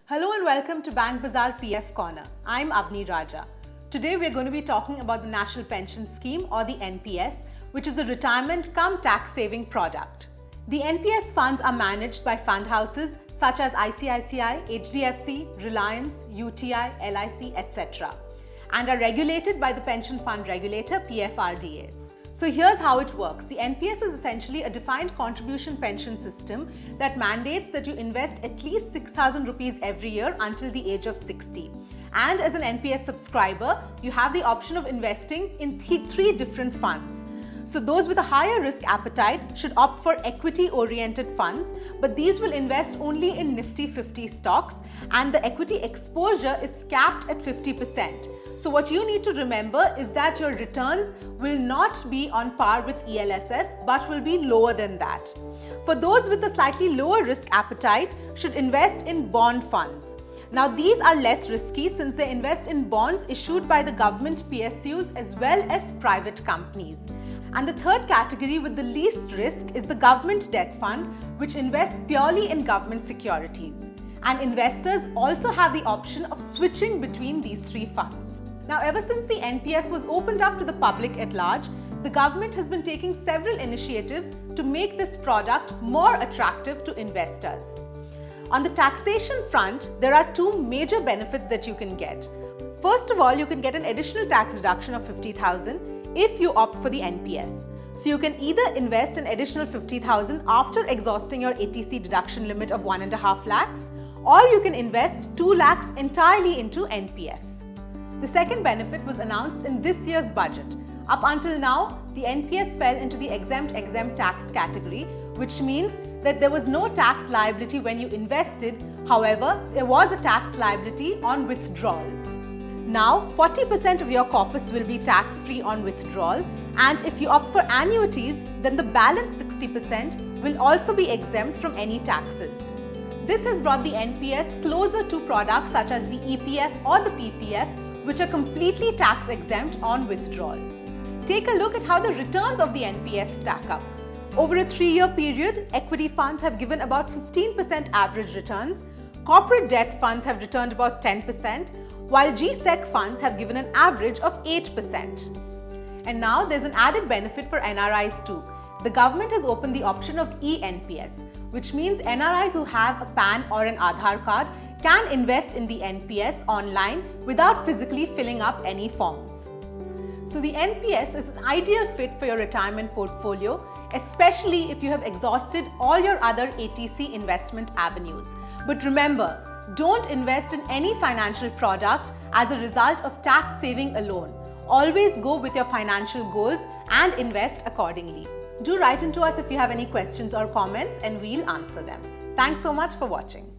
Hello and welcome to BankBazaar PF Corner. I'm Avni Raja. Today we're going to be talking about the National Pension Scheme or the NPS, which is the retirement cum tax saving product. The NPS funds are managed by fund houses such as ICICI, HDFC, Reliance, UTI, LIC, etc. and are regulated by the Pension Fund Regulator PFRDA. So here's how it works. The NPS is essentially a defined contribution pension system that mandates that you invest at least 6,000 rupees every year until the age of 60. And as an NPS subscriber, you have the option of investing in three different funds. So those with a higher risk appetite should opt for equity-oriented funds, but these will invest only in Nifty 50 stocks and the equity exposure is capped at 50%. So what you need to remember is that your returns will not be on par with ELSS but will be lower than that. For those with a slightly lower risk appetite should invest in bond funds. Now these are less risky since they invest in bonds issued by the government PSUs as well as private companies. And the third category with the least risk is the government debt fund, which invests purely in government securities. And investors also have the option of switching between these three funds. Now, ever since the NPS was opened up to the public at large, the government has been taking several initiatives to make this product more attractive to investors. On the taxation front, there are two major benefits that you can get. First of all, you can get an additional tax deduction of 50,000 if you opt for the NPS. So you can either invest an additional 50,000 after exhausting your ATC deduction limit of 1.5 lakhs, or you can invest 2 lakhs entirely into NPS. The second benefit was announced in this year's budget. Up until now, the NPS fell into the exempt tax category, which means that there was no tax liability when you invested. However, there was a tax liability on withdrawals. Now, 40% of your corpus will be tax-free on withdrawal, and if you opt for annuities, then the balance 60% will also be exempt from any taxes. This has brought the NPS closer to products such as the EPF or the PPF, which are completely tax-exempt on withdrawal. Take a look at how the returns of the NPS stack up. Over a 3-year period, equity funds have given about 15% average returns, corporate debt funds have returned about 10%, while GSEC funds have given an average of 8%. And now there's an added benefit for NRIs too. The government has opened the option of e-NPS, which means NRIs who have a PAN or an Aadhaar card can invest in the NPS online without physically filling up any forms. So the NPS is an ideal fit for your retirement portfolio, especially if you have exhausted all your other ATC investment avenues. But remember, don't invest in any financial product as a result of tax saving alone. Always go with your financial goals and invest accordingly. Do write into us if you have any questions or comments and we'll answer them. Thanks so much for watching.